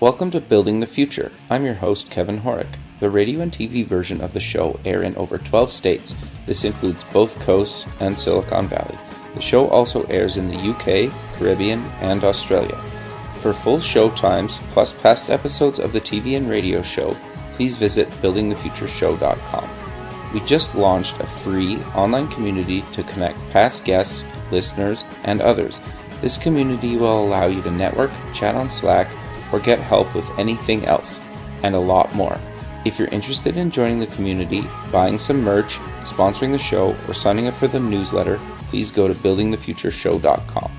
Welcome to Building the Future. I'm your host, Kevin Horick. The radio and TV version of the show air in over 12 states. This includes both coasts and Silicon Valley. The show also airs in the UK, Caribbean, and Australia. For full show times, plus past episodes of the TV and radio show, please visit buildingthefutureshow.com. We just launched a free online community to connect past guests, listeners, and others. This community will allow you to network, chat on Slack, or get help with anything else, and a lot more. If you're interested in joining the community, buying some merch, sponsoring the show, or signing up for the newsletter, please go to buildingthefutureshow.com.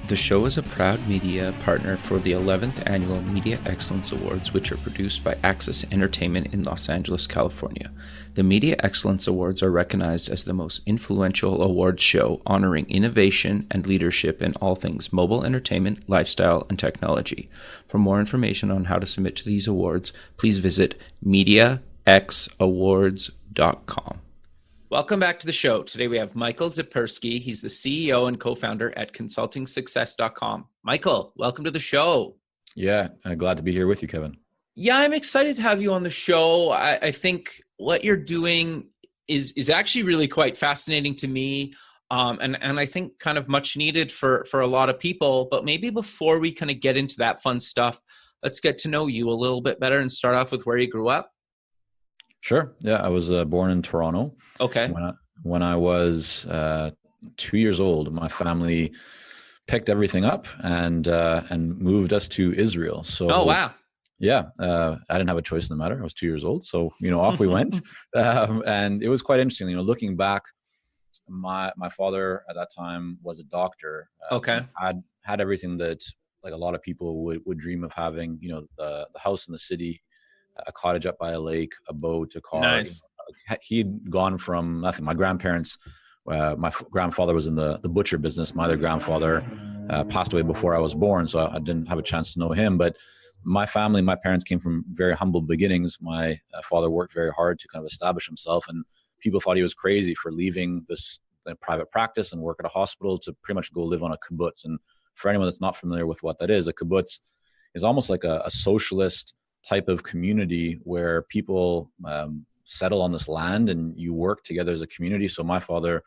The show is a proud media partner for the 11th Annual Media Excellence Awards, which are produced by Access Entertainment in Los Angeles, California. The Media Excellence Awards are recognized as the most influential awards show honoring innovation and leadership in all things mobile entertainment, lifestyle, and technology. For more information on how to submit to these awards, please visit mediaxawards.com. Welcome back to the show. Today we have Michael Zipursky. He's the CEO and co-founder at consultingsuccess.com. Michael, welcome to the show. Yeah, glad to be here with you, Kevin. Yeah, I'm excited to have you on the show. I think what you're doing is actually really quite fascinating to me, and I think kind of much needed for a lot of people. But maybe before we kind of get into that fun stuff, let's get to know you a little bit better and start off with where you grew up. Sure. Yeah, I was born in Toronto. Okay. When I was 2 years old, my family picked everything up and moved us to Israel. So, oh wow. Yeah, I didn't have a choice in the matter. I was 2 years old, so off we went, and it was quite interesting. Looking back, my father at that time was a doctor. Okay. Had everything that like a lot of people would dream of having. The house in the city, a cottage up by a lake, a boat, a car. Nice. He'd gone from nothing. My grandparents, my grandfather was in the butcher business. My other grandfather passed away before I was born, so I didn't have a chance to know him. But my family, my parents came from very humble beginnings. My father worked very hard to kind of establish himself, and people thought he was crazy for leaving this private practice and work at a hospital to pretty much go live on a kibbutz. And for anyone that's not familiar with what that is, a kibbutz is almost like a socialist type of community where people settle on this land and you work together as a community. So my father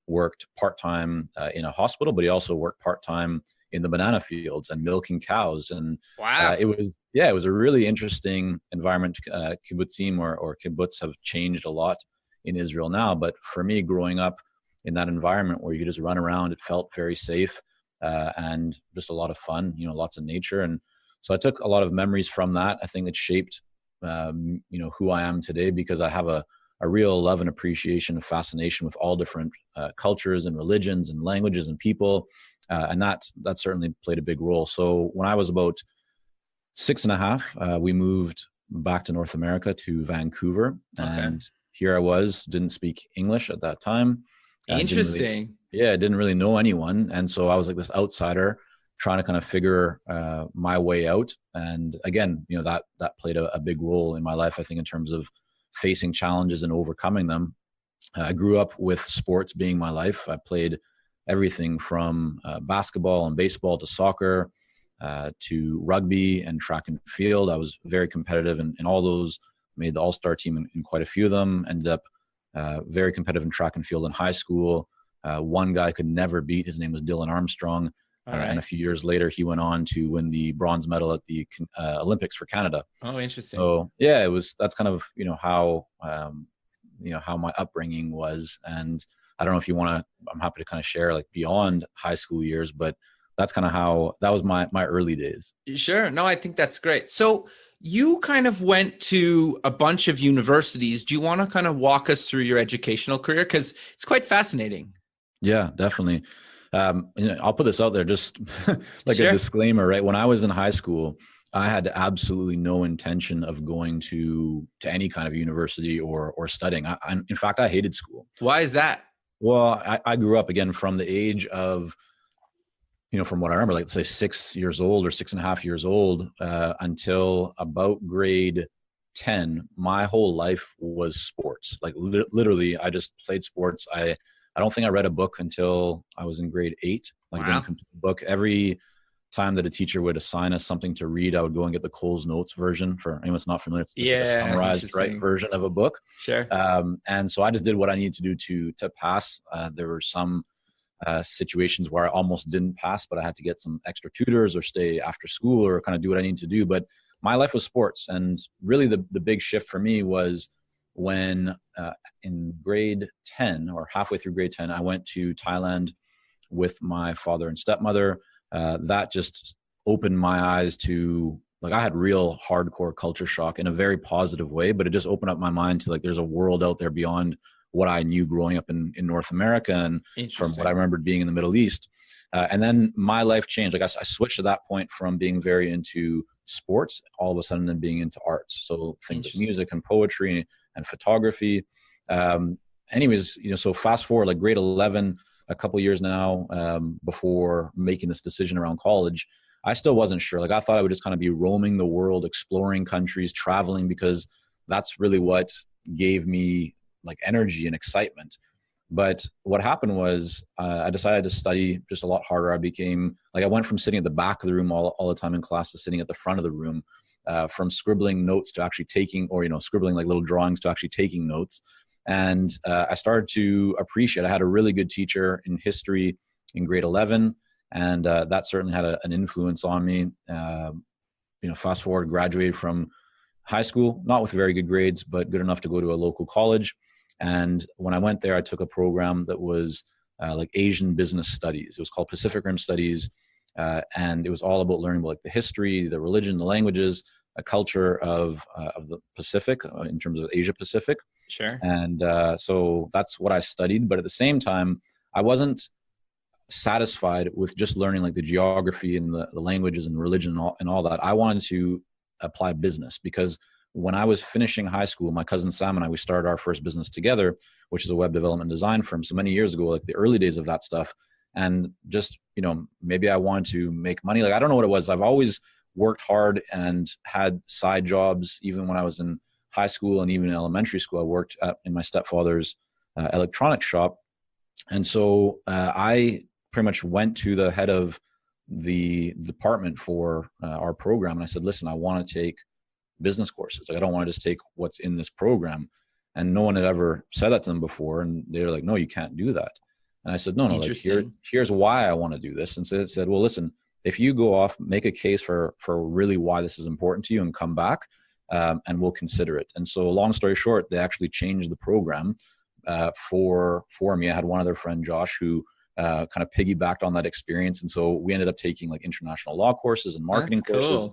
worked part-time in a hospital, but he also worked part-time in the banana fields and milking cows. And wow. It was a really interesting environment. Kibbutzim or kibbutz have changed a lot in Israel now. But for me, growing up in that environment where you could just run around, it felt very safe and just a lot of fun, lots of nature. And so I took a lot of memories from that. I think it shaped, who I am today, because I have a real love and appreciation and fascination with all different cultures and religions and languages and people. And that certainly played a big role. So when I was about 6.5, we moved back to North America to Vancouver. Okay. And here I was, didn't speak English at that time. Interesting. Didn't really know anyone. And so I was like this outsider trying to kind of figure my way out. And again, that played a big role in my life, I think, in terms of facing challenges and overcoming them. I grew up with sports being my life. I played everything from basketball and baseball to soccer to rugby and track and field. I was very competitive in all those, made the all-star team in quite a few of them, ended up very competitive in track and field in high school. One guy I could never beat. His name was Dylan Armstrong. Right. And a few years later, he went on to win the bronze medal at the Olympics for Canada. Oh, interesting. So yeah, that's kind of, how my upbringing was. And I don't know if you want to, I'm happy to kind of share like beyond high school years, but that's kind of how, that was my early days. Sure. No, I think that's great. So you kind of went to a bunch of universities. Do you want to kind of walk us through your educational career? Because it's quite fascinating. Yeah, definitely. I'll put this out there just like Sure. a disclaimer, right? When I was in high school, I had absolutely no intention of going to any kind of university or studying. In fact, I hated school. Why is that? Well, I grew up again from the age of, from what I remember, like say 6 years old or 6.5 years old, until about grade 10, my whole life was sports. Like literally, I just played sports. I don't think I read a book until I was in grade 8. Like wow. didn't complete a book. Every time that a teacher would assign us something to read, I would go and get the Cole's Notes version. For anyone that's not familiar, it's just like a summarized version of a book. Sure. And so I just did what I needed to do to pass. There were some situations where I almost didn't pass, but I had to get some extra tutors or stay after school or kind of do what I needed to do. But my life was sports. And really the big shift for me was when in grade 10 or halfway through grade 10, I went to Thailand with my father and stepmother. That just opened my eyes to, like, I had real hardcore culture shock in a very positive way, but it just opened up my mind to, like, there's a world out there beyond what I knew growing up in North America and from what I remembered being in the Middle East. And then my life changed. Like I switched at that point from being very into sports, all of a sudden then being into arts. So things like music and poetry and photography. Anyways, so fast forward, like grade 11, a couple years now, before making this decision around college, I still wasn't sure. Like I thought I would just kind of be roaming the world, exploring countries, traveling, because that's really what gave me like energy and excitement. But what happened was I decided to study just a lot harder. I went from sitting at the back of the room all the time in class to sitting at the front of the room, from scribbling notes to actually taking, or, scribbling like little drawings to actually taking notes. And I started to appreciate, I had a really good teacher in history in grade 11. And that certainly had an influence on me. Fast forward, graduated from high school, not with very good grades, but good enough to go to a local college. And when I went there, I took a program that was like Asian business studies. It was called Pacific Rim Studies. And it was all about learning about like the history, the religion, the languages, a culture of the Pacific in terms of Asia Pacific. Sure. And so that's what I studied. But at the same time, I wasn't satisfied with just learning like the geography and the languages and religion and all that. I wanted to apply business, because when I was finishing high school, my cousin Sam and I, we started our first business together, which is a web development design firm. So many years ago, like the early days of that stuff. And just, maybe I wanted to make money. Like, I don't know what it was. I've always worked hard and had side jobs. Even when I was in high school and even in elementary school, I worked in my stepfather's electronics shop. And so I pretty much went to the head of the department for our program. And I said, listen, I want to take business courses. Like, I don't want to just take what's in this program. And no one had ever said that to them before. And they were like, no, you can't do that. And I said, no, like here's why I want to do this. And so it said, well, listen, if you go off, make a case for really why this is important to you and come back, and we'll consider it. And so long story short, they actually changed the program for me. I had one other friend, Josh, who kind of piggybacked on that experience. And so we ended up taking like international law courses and marketing courses.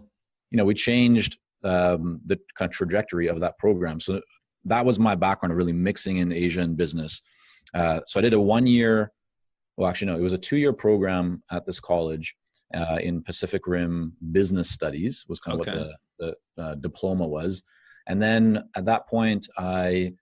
We changed the kind of trajectory of that program. So that was my background of really mixing in Asia and business. So I did it was a 2-year program at this college in Pacific Rim Business Studies was kind of what the diploma was. And then at that point, I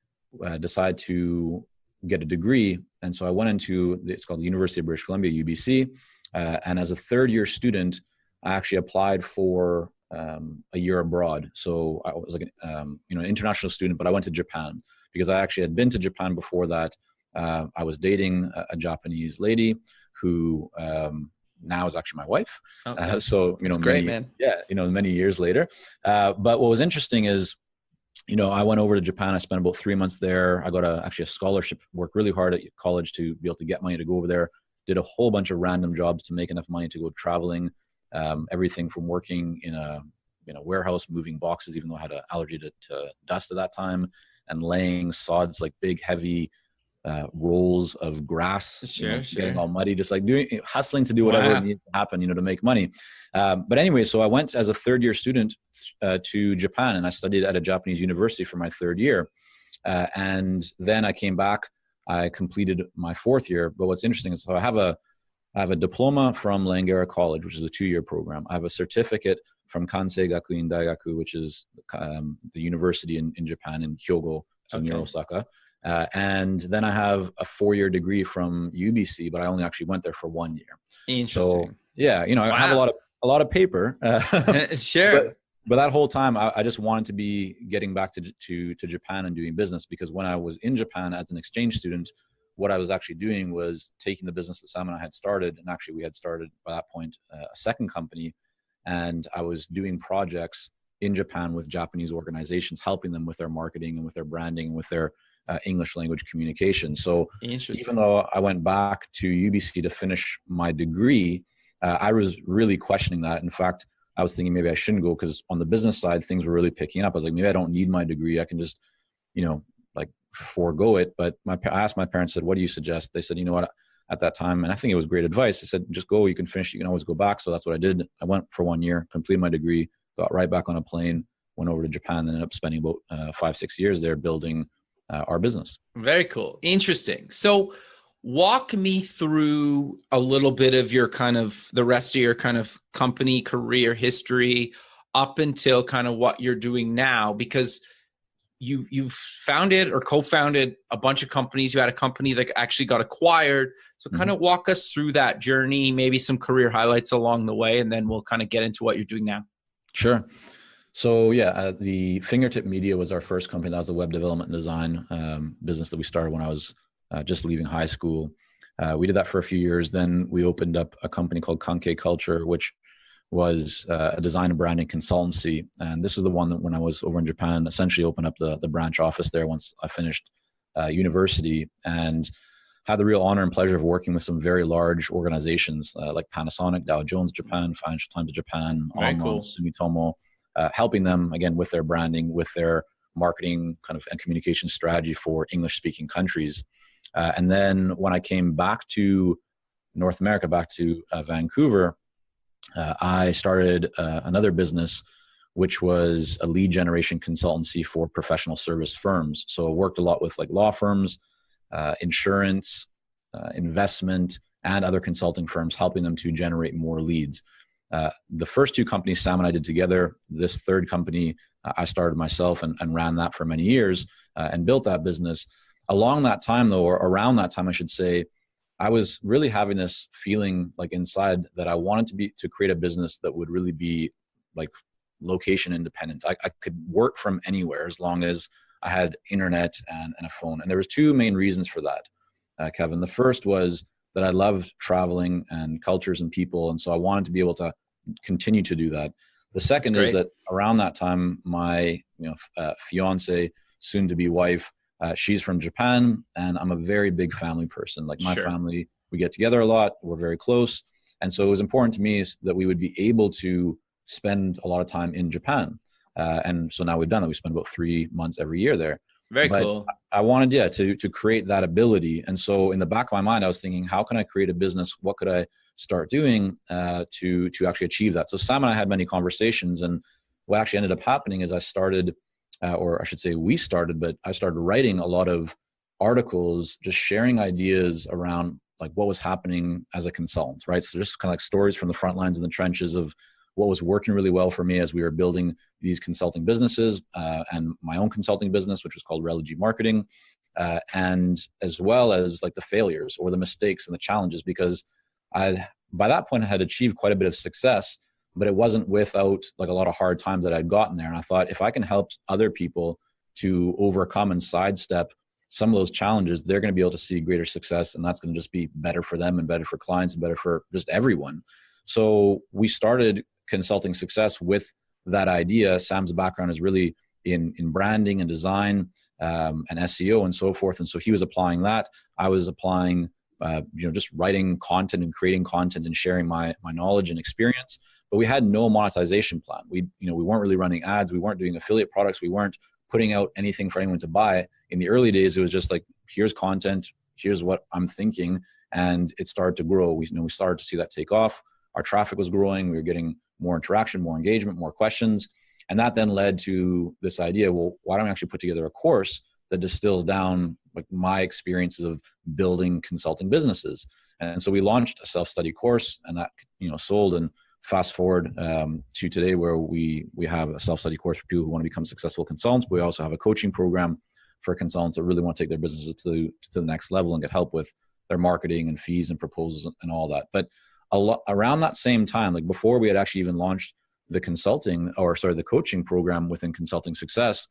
decided to get a degree. And so I went into, it's called the University of British Columbia, UBC. And as a 3rd-year student, I actually applied for a year abroad. So I was like an international student, but I went to Japan because I actually had been to Japan before that. I was dating a Japanese lady who now is actually my wife. Okay. So, That's great, man. Yeah, many years later. But what was interesting is, I went over to Japan. I spent about 3 months there. I got actually a scholarship, worked really hard at college to be able to get money to go over there. Did a whole bunch of random jobs to make enough money to go traveling. Everything from working in a warehouse, moving boxes, even though I had an allergy to dust at that time, and laying sods, like big, heavy rolls of grass, getting all muddy, just like hustling to do whatever needs to happen, to make money. But anyway, so I went as a 3rd-year student to Japan, and I studied at a Japanese university for my 3rd year. And then I came back, I completed my 4th year. But what's interesting is, so I have a diploma from Langara College, which is a 2-year program. I have a certificate from Kansei Gakuin Daigaku, which is the university in Japan in Hyogo, so near Osaka. And then I have a 4-year degree from UBC, but I only actually went there for 1 year. Interesting. So yeah, I have a lot of paper. Sure. But that whole time, I just wanted to be getting back to Japan and doing business, because when I was in Japan as an exchange student, what I was actually doing was taking the business that Sam and I had started, and actually we had started by that point a second company, and I was doing projects in Japan with Japanese organizations, helping them with their marketing and with their branding and with their English language communication. So even though I went back to UBC to finish my degree, I was really questioning that. In fact, I was thinking maybe I shouldn't go, because on the business side, things were really picking up. I was like, maybe I don't need my degree. I can just, like forego it. But I asked my parents, said, what do you suggest? They said, you know what, at that time, and I think it was great advice. They said, just go, you can finish, you can always go back. So that's what I did. I went for 1 year, completed my degree, got right back on a plane, went over to Japan, and ended up spending about 5-6 years there building our business. Very cool. Interesting. So walk me through a little bit of your the rest of your company career history up until what you're doing now, because you've founded or co-founded a bunch of companies. You had a company that actually got acquired. So walk us through that journey, maybe some career highlights along the way, and then we'll get into what you're doing now. Sure. So the Fingertip Media was our first company. That was a web development and design business that we started when I was just leaving high school. We did that for a few years. Then we opened up a company called Kankei Culture, which was a design and branding consultancy. And this is the one that when I was over in Japan, essentially opened up the branch office there once I finished university, and had the real honor and pleasure of working with some very large organizations like Panasonic, Dow Jones Japan, Financial Times of Japan, Sumitomo, helping them again with their branding, with their marketing and communication strategy for English-speaking countries. And then when I came back to North America, back to Vancouver, I started another business, which was a lead generation consultancy for professional service firms. So I worked a lot with law firms, insurance, investment, and other consulting firms, helping them to generate more leads. The first two companies Sam and I did together. This third company I started myself and ran that for many years and built that business. Along that time though, or around that time I should say, I was really having this feeling inside that I wanted to create a business that would really be location independent. I could work from anywhere as long as I had internet and a phone. And there was two main reasons for that, Kevin. The first was that I loved traveling and cultures and people. And so I wanted to be able to continue to do that. The second is that around that time, my fiance, soon to be wife, she's from Japan, and I'm a very big family person. My family, we get together a lot. We're very close. And so it was important to me that we would be able to spend a lot of time in Japan. And so now we've done that. We spend about 3 months every year there. Very cool. I wanted, to create that ability. And so in the back of my mind, I was thinking, how can I create a business? What could I start doing to actually achieve that? So Sam and I had many conversations, and what actually ended up happening is I started, or I should say we started, but I started writing a lot of articles, just sharing ideas around what was happening as a consultant, right? So just stories from the front lines and the trenches of what was working really well for me as we were building these consulting businesses and my own consulting business, which was called Relogy Marketing, and as well as the failures or the mistakes and the challenges, because by that point I had achieved quite a bit of success, but it wasn't without a lot of hard times that I'd gotten there. And I thought, if I can help other people to overcome and sidestep some of those challenges, they're going to be able to see greater success, and that's going to just be better for them and better for clients and better for just everyone. So we started Consulting Success with that idea. Sam's background is really in branding and design and SEO and so forth. And so he was applying that. I was applying, just writing content and creating content and sharing my knowledge and experience. But we had no monetization plan. We weren't really running ads. We weren't doing affiliate products. We weren't putting out anything for anyone to buy. In the early days, it was just here's content, here's what I'm thinking. And it started to grow. We started to see that take off. Our traffic was growing. We were getting more interaction, more engagement, more questions. And that then led to this idea, well, why don't we actually put together a course that distills down my experiences of building consulting businesses? And so we launched a self-study course, and that sold. And fast forward to today, where we have a self-study course for people who want to become successful consultants. But we also have a coaching program for consultants that really want to take their businesses to the next level and get help with their marketing and fees and proposals and all that. But around that same time, before we had actually even launched the coaching program within Consulting Success,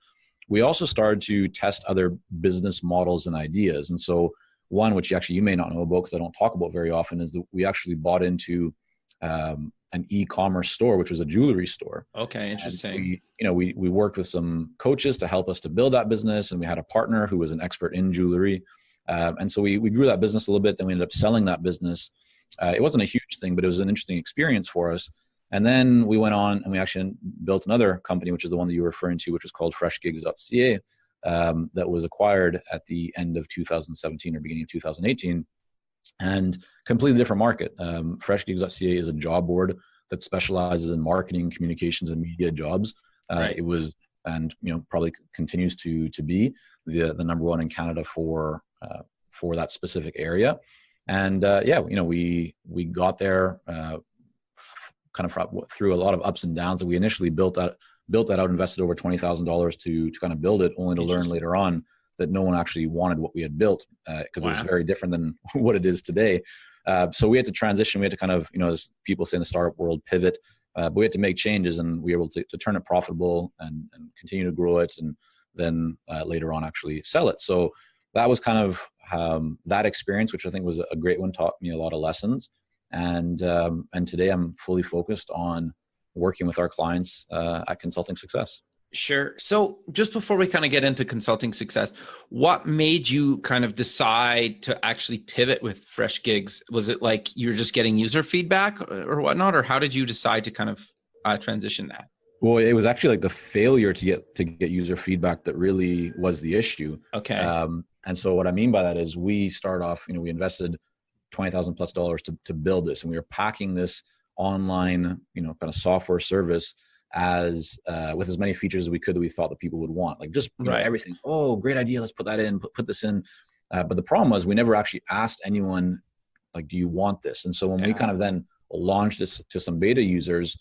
we also started to test other business models and ideas. And so One, which actually you may not know about because I don't talk about very often, is that we actually bought into an e-commerce store, which was a jewelry store. Okay, interesting. And we worked with some coaches to help us to build that business, and we had a partner who was an expert in jewelry. And so we grew that business a little bit. Then we ended up selling that business. It wasn't a huge thing, but it was an interesting experience for us. And then we went on and we actually built another company, which is the one that you were referring to, which was called freshgigs.ca, that was acquired at the end of 2017 or beginning of 2018, and completely different market. Freshgigs.ca is a job board that specializes in marketing, communications, and media jobs. Right. It was, and probably continues to be the number one in Canada for that specific area. And we got there kind of through a lot of ups and downs. And we initially built that out, invested over $20,000 to kind of build it, only to learn later on that no one actually wanted what we had built, because it was very different than what it is today. So we had to transition. We had to kind of, as people say in the startup world, pivot. But we had to make changes, and we were able to turn it profitable and continue to grow it, and then later on actually sell it. So that was kind of that experience, which I think was a great one, taught me a lot of lessons. And today I'm fully focused on working with our clients at Consulting Success. Sure. So just before we kind of get into Consulting Success, what made you kind of decide to actually pivot with Fresh Gigs? Was it like you're just getting user feedback or whatnot, or how did you decide to kind of transition that? Well, it was actually like the failure to get user feedback that really was the issue. Okay. And so what I mean by that is we started off, we invested $20,000+ to build this, and we were packing this online, kind of software service as with as many features as we could that we thought that people would want, like just everything. Oh, great idea! Let's put that in. Put this in. But the problem was we never actually asked anyone, like, do you want this? And so when we kind of then launched this to some beta users,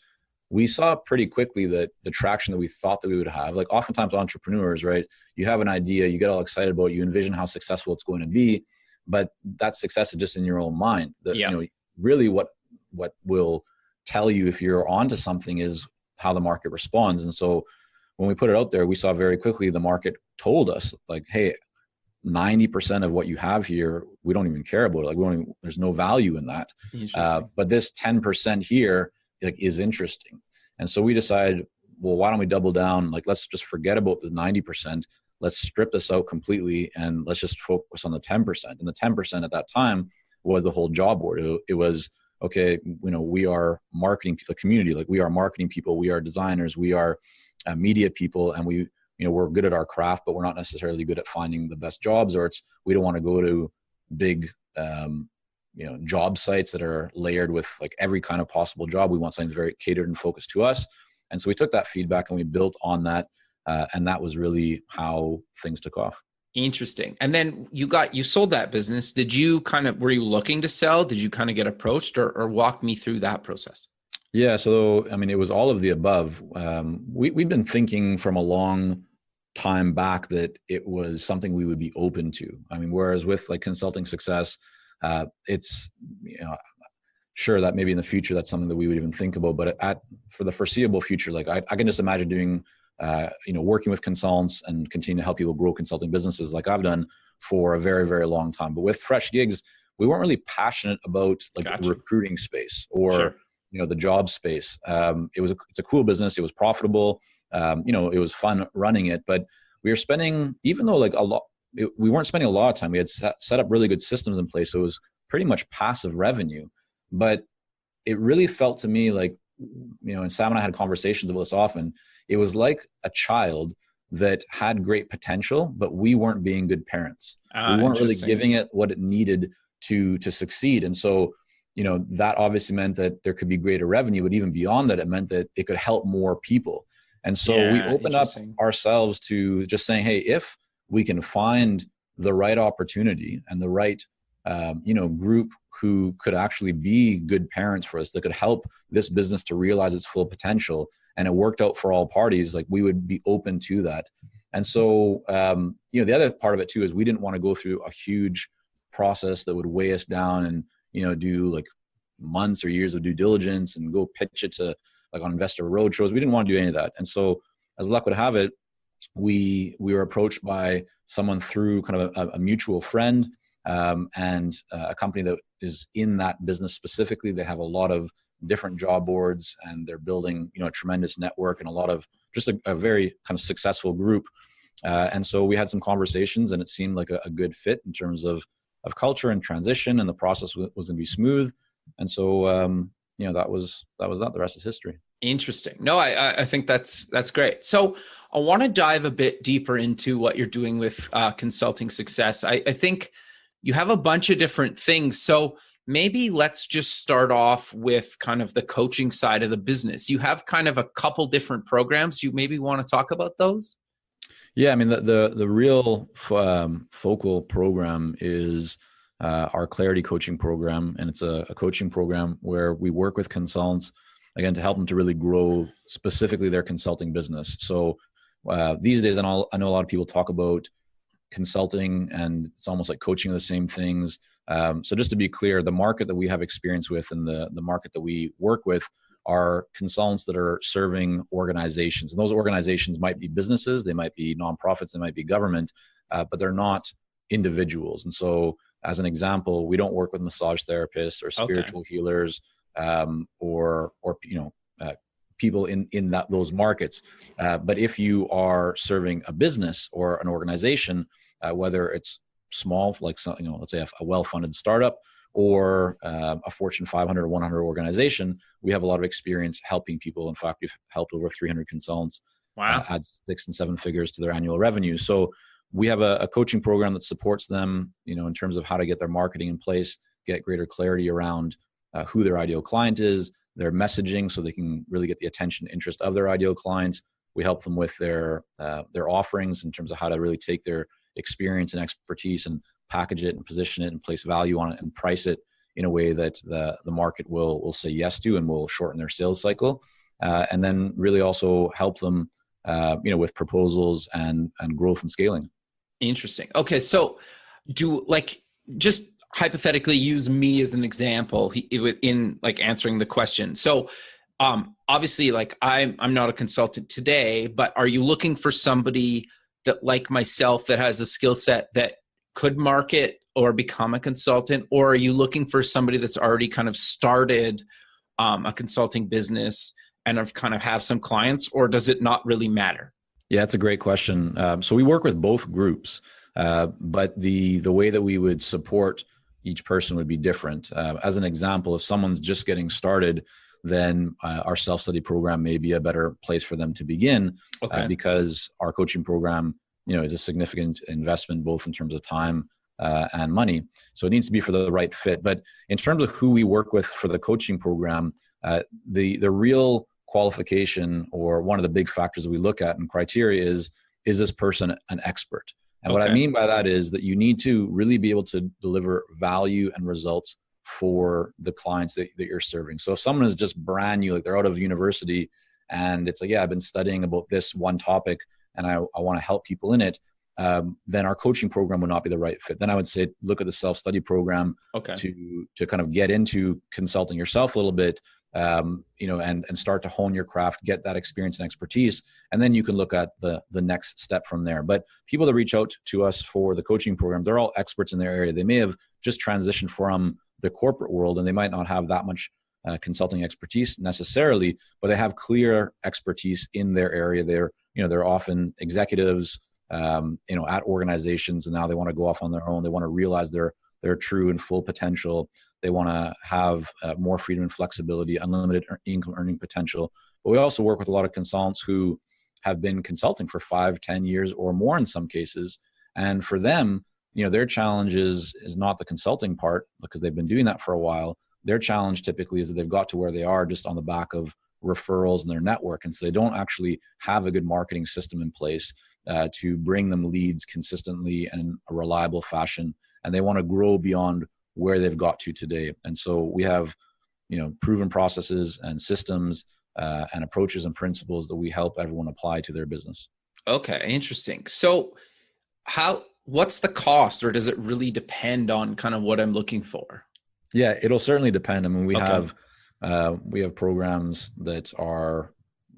we saw pretty quickly that the traction that we thought that we would have, like oftentimes entrepreneurs, right? You have an idea, you get all excited about it, you envision how successful it's going to be, but that success is just in your own mind. Really what will tell you if you're onto something is how the market responds. And so when we put it out there, we saw very quickly the market told us, like, hey, 90% of what you have here, we don't even care about it. Like, there's no value in that. But this 10% here, like, is interesting. And so we decided, well, why don't we double down? Like, let's just forget about the 90%. Let's strip this out completely, and let's just focus on the 10%. And the 10% at that time was the whole job board. It was, okay, we are marketing the community. Like, we are marketing people, we are designers, we are media people, and we're good at our craft, but we're not necessarily good at finding the best jobs, or we don't want to go to big, job sites that are layered with like every kind of possible job. We want something very catered and focused to us. And so we took that feedback and we built on that. And that was really how things took off. Interesting. And then you sold that business. Were you looking to sell? Did you kind of get approached, or walk me through that process? Yeah. So, it was all of the above. We'd been thinking from a long time back that it was something we would be open to. Whereas with like Consulting Success, it's, sure that maybe in the future, that's something that we would even think about, but for the foreseeable future, like I can just imagine doing, working with consultants and continue to help people grow consulting businesses like I've done for a very, very long time. But with Fresh Gigs, we weren't really passionate about like the recruiting space or, the job space. It's a cool business. It was profitable. It was fun running it, but we were spending, even though like we weren't spending a lot of time. We had set up really good systems in place. So it was pretty much passive revenue, but it really felt to me like, and Sam and I had conversations about this often. It was like a child that had great potential, but we weren't being good parents. We weren't really giving it what it needed to succeed. And so, that obviously meant that there could be greater revenue, but even beyond that, it meant that it could help more people. And so we opened up ourselves to just saying, hey, if we can find the right opportunity and the right, group who could actually be good parents for us, that could help this business to realize its full potential, and it worked out for all parties, like we would be open to that. And so, the other part of it too is we didn't want to go through a huge process that would weigh us down and, do like months or years of due diligence and go pitch it to like on investor roadshows. We didn't want to do any of that. And so, as luck would have it, we were approached by someone through kind of a mutual friend and a company that is in that business specifically. They have a lot of different job boards, and they're building, a tremendous network and a lot of just a very kind of successful group. And so we had some conversations, and it seemed like a good fit in terms of culture and transition, and the process was going to be smooth. And so, that was that. The rest is history. Interesting. No, I think that's great. So I want to dive a bit deeper into what you're doing with Consulting Success. I think you have a bunch of different things. So maybe let's just start off with kind of the coaching side of the business. You have kind of a couple different programs. You maybe want to talk about those? Yeah, I mean, the real focal program is our Clarity coaching program. And it's a coaching program where we work with consultants, again, to help them to really grow specifically their consulting business. So these days, I know a lot of people talk about consulting, and it's almost like coaching are the same things. So just to be clear, the market that we have experience with and the market that we work with are consultants that are serving organizations. And those organizations might be businesses, they might be nonprofits, they might be government, but they're not individuals. And so as an example, we don't work with massage therapists or spiritual healers, or people in those markets. But if you are serving a business or an organization, whether it's small, like let's say a well-funded startup, or a Fortune 500 or 100 organization, we have a lot of experience helping people. In fact, we've helped over 300 consultants add 6 and 7 figures to their annual revenue. So we have a coaching program that supports them, in terms of how to get their marketing in place, get greater clarity around who their ideal client is, their messaging, so they can really get the attention and interest of their ideal clients. We help them with their offerings in terms of how to really take their experience and expertise and package it and position it and place value on it and price it in a way that the market will say yes to and will shorten their sales cycle. And then really also help them, with proposals and growth and scaling. Interesting. Okay. So just hypothetically use me as an example in answering the question. So obviously I'm not a consultant today, but are you looking for somebody that, like myself, that has a skill set that could market or become a consultant? Or are you looking for somebody that's already kind of started a consulting business and have some clients, or does it not really matter? Yeah, that's a great question. So we work with both groups, but the way that we would support each person would be different. As an example, if someone's just getting started, then our self-study program may be a better place for them to begin, because our coaching program, is a significant investment, both in terms of time and money. So it needs to be for the right fit. But in terms of who we work with for the coaching program, the real qualification, or one of the big factors that we look at and criteria is this person an expert? And what I mean by that is that you need to really be able to deliver value and results for the clients that you're serving. So if someone is just brand new, like they're out of university and it's like, yeah, I've been studying about this one topic and I want to help people in it, then our coaching program would not be the right fit. Then I would say, look at the self-study program to kind of get into consulting yourself a little bit, and start to hone your craft, get that experience and expertise. And then you can look at the next step from there. But people that reach out to us for the coaching program, they're all experts in their area. They may have just transitioned from the corporate world and they might not have that much consulting expertise necessarily, but they have clear expertise in their area. They're often executives, at organizations, and now they want to go off on their own. They want to realize their true and full potential. They want to have more freedom and flexibility, unlimited income earning potential. But we also work with a lot of consultants who have been consulting for 5, 10 years or more in some cases. And for them, their challenge is not the consulting part, because they've been doing that for a while. Their challenge typically is that they've got to where they are just on the back of referrals in their network. And so they don't actually have a good marketing system in place to bring them leads consistently and in a reliable fashion. And they want to grow beyond where they've got to today. And so we have, proven processes and systems and approaches and principles that we help everyone apply to their business. Okay, interesting. So what's the cost, or does it really depend on kind of what I'm looking for? Yeah, it'll certainly depend. I mean, we have programs that are,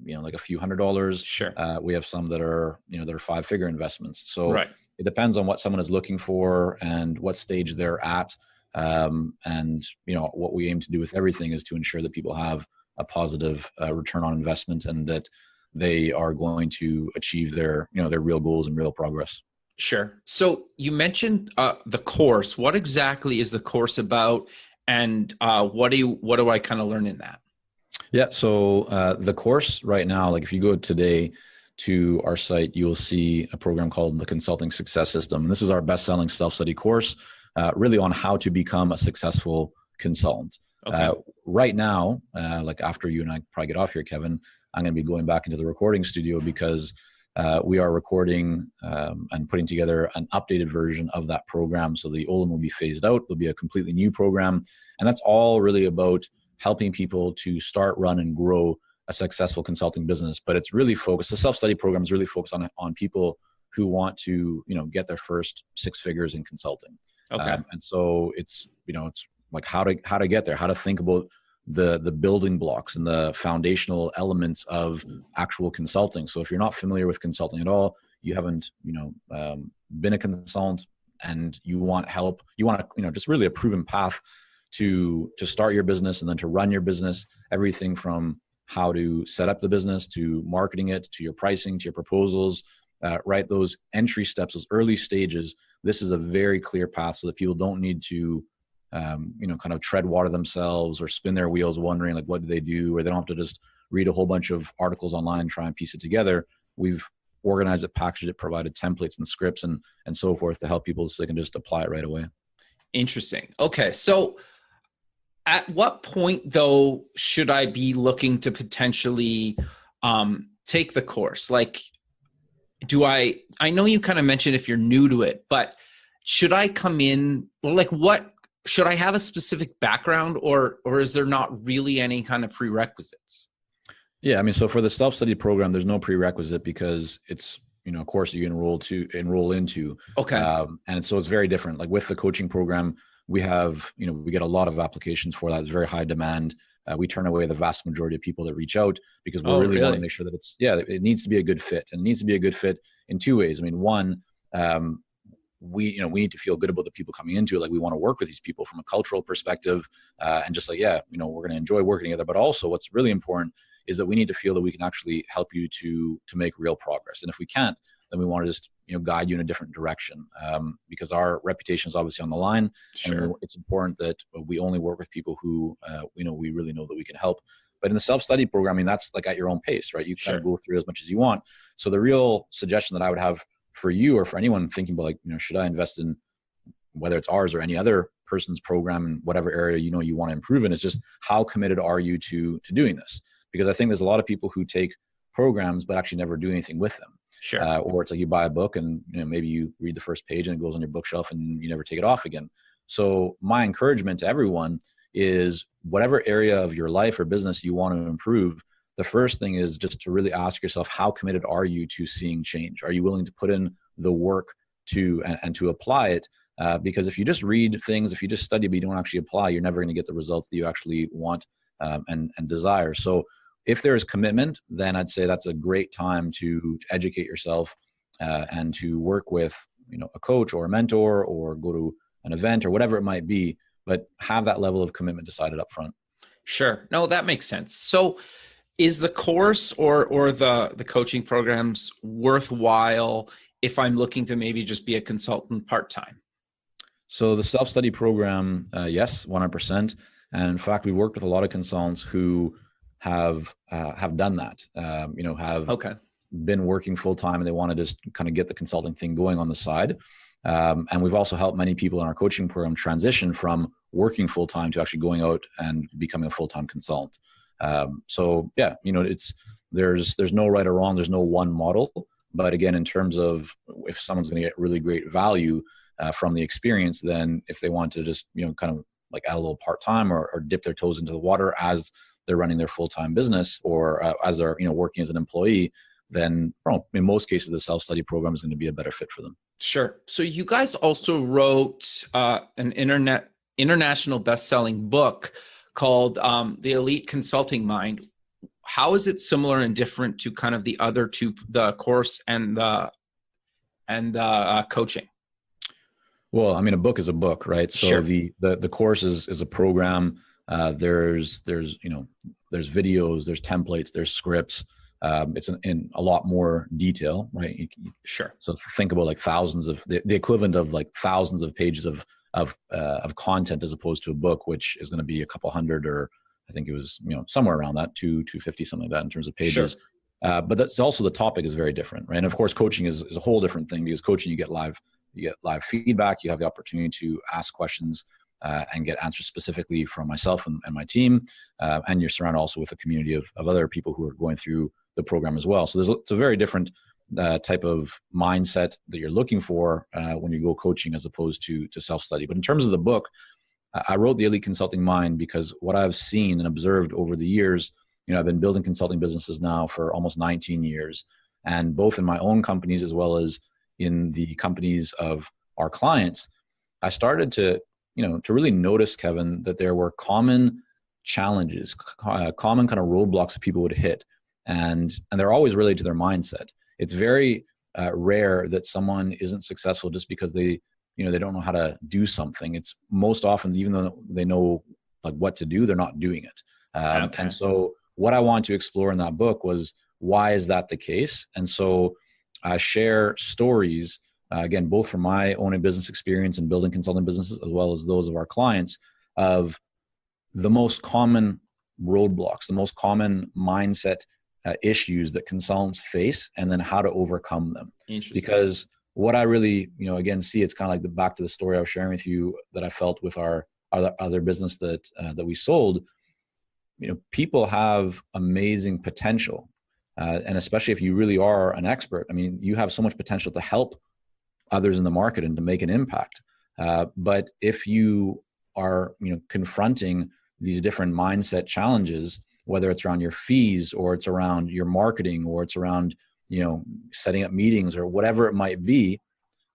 like a few $100s. Sure. We have some that are, that are 5-figure investments. So it depends on what someone is looking for and what stage they're at. And what we aim to do with everything is to ensure that people have a positive return on investment, and that they are going to achieve their real goals and real progress. Sure. So you mentioned the course. What exactly is the course about, and what do I kind of learn in that? Yeah. So the course right now, like if you go today to our site, you will see a program called the Consulting Success System. And this is our best-selling self-study course, really on how to become a successful consultant. Okay. Right now, like after you and I probably get off here, Kevin, I'm going to be going back into the recording studio because we are recording and putting together an updated version of that program. So the old one will be phased out. There'll be a completely new program. And that's all really about helping people to start, run, and grow a successful consulting business. But it's really focused, the self-study program is really focused on people who want to, get their first 6 figures in consulting. Okay. And so it's like how to get there, how to think about the building blocks and the foundational elements of actual consulting. So if you're not familiar with consulting at all, you haven't, been a consultant, and you want help, you want to, just really a proven path to start your business and then to run your business, everything from how to set up the business, to marketing it, to your pricing, to your proposals, right? Those entry steps, those early stages, this is a very clear path so that people don't need to, kind of tread water themselves or spin their wheels wondering like, what do they do? Or they don't have to just read a whole bunch of articles online and try and piece it together. We've organized it, packaged it, provided templates and scripts and so forth to help people so they can just apply it right away. Interesting. Okay. So at what point though, should I be looking to potentially take the course? Like, I know you kind of mentioned if you're new to it, but should I come in, or like should I have a specific background, or is there not really any kind of prerequisites? Yeah. I mean, so for the self-study program, there's no prerequisite because it's, a course you enroll into. Okay. And so it's very different. Like with the coaching program, we have, we get a lot of applications for that. It's very high demand. We turn away the vast majority of people that reach out because we really want to make sure that it needs to be a good fit, and it needs to be a good fit in 2 ways. I mean, one, we need to feel good about the people coming into it. Like we want to work with these people from a cultural perspective, and just like, we're going to enjoy working together. But also what's really important is that we need to feel that we can actually help you to make real progress. And if we can't, then we want to just, guide you in a different direction, because our reputation is obviously on the line. Sure. And it's important that we only work with people who, we really know that we can help. But in the self-study programming, that's like at your own pace, right? You kind of go through as much as you want. So the real suggestion that I would have for you or for anyone thinking about like, should I invest in whether it's ours or any other person's program in whatever area, you want to improve in, it's just how committed are you to doing this? Because I think there's a lot of people who take programs but actually never do anything with them. Sure. Or it's like you buy a book and maybe you read the first page and it goes on your bookshelf and you never take it off again. So my encouragement to everyone is whatever area of your life or business you want to improve, the first thing is just to really ask yourself, how committed are you to seeing change? Are you willing to put in the work and to apply it? Because if you just read things, if you just study but you don't actually apply, you're never going to get the results that you actually want and desire. So if there is commitment, then I'd say that's a great time to educate yourself and to work with a coach or a mentor or go to an event or whatever it might be, but have that level of commitment decided up front. Sure. No, that makes sense. So is the course or the coaching programs worthwhile if I'm looking to maybe just be a consultant part-time? So the self-study program, yes, 100%. And in fact, we worked with a lot of consultants who have done that, have been working full time and they want to just kind of get the consulting thing going on the side. And we've also helped many people in our coaching program transition from working full time to actually going out and becoming a full-time consultant. So yeah, there's no right or wrong. There's no one model, but again, in terms of if someone's going to get really great value from the experience, then if they want to just, kind of like add a little part-time or dip their toes into the water as they're running their full-time business or as they're, working as an employee, then in most cases, the self-study program is going to be a better fit for them. Sure. So you guys also wrote an international best-selling book called The Elite Consulting Mind. How is it similar and different to kind of the other two, the course and the and coaching? Well, I mean, a book is a book, right? So Sure. the course is a program. There's there's videos, there's templates, there's scripts. It's in a lot more detail, right? Sure. So think about like thousands of the equivalent of like thousands of pages of content as opposed to a book, which is going to be a couple hundred, or I think it was somewhere around that 250, something like that in terms of pages. Sure. But that's also, the topic is very different, right? And of course, coaching is a whole different thing, because coaching, you get live feedback, you have the opportunity to ask questions and get answers specifically from myself and my team, and you're surrounded also with a community of other people who are going through the program as well. So it's a very different type of mindset that you're looking for when you go coaching, as opposed to self-study. But in terms of the book, I wrote The Elite Consulting Mind because what I've seen and observed over the years, I've been building consulting businesses now for almost 19 years, and both in my own companies as well as in the companies of our clients, I started to really notice, Kevin, that there were common challenges, common kind of roadblocks that people would hit. And they're always related to their mindset. It's very rare that someone isn't successful just because they don't know how to do something. It's most often, even though they know like what to do, they're not doing it. Okay. And so what I wanted to explore in that book was, why is that the case? And so I share stories, again, both from my own business experience and building consulting businesses, as well as those of our clients, of the most common roadblocks, the most common mindset issues that consultants face, and then how to overcome them. Interesting. Because what I really, again, see, it's kind of like back to the story I was sharing with you that I felt with our other business that we sold. People have amazing potential. And especially if you really are an expert, I mean, you have so much potential to help others in the market and to make an impact. But if you are, confronting these different mindset challenges, whether it's around your fees, or it's around your marketing, or it's around, setting up meetings, or whatever it might be,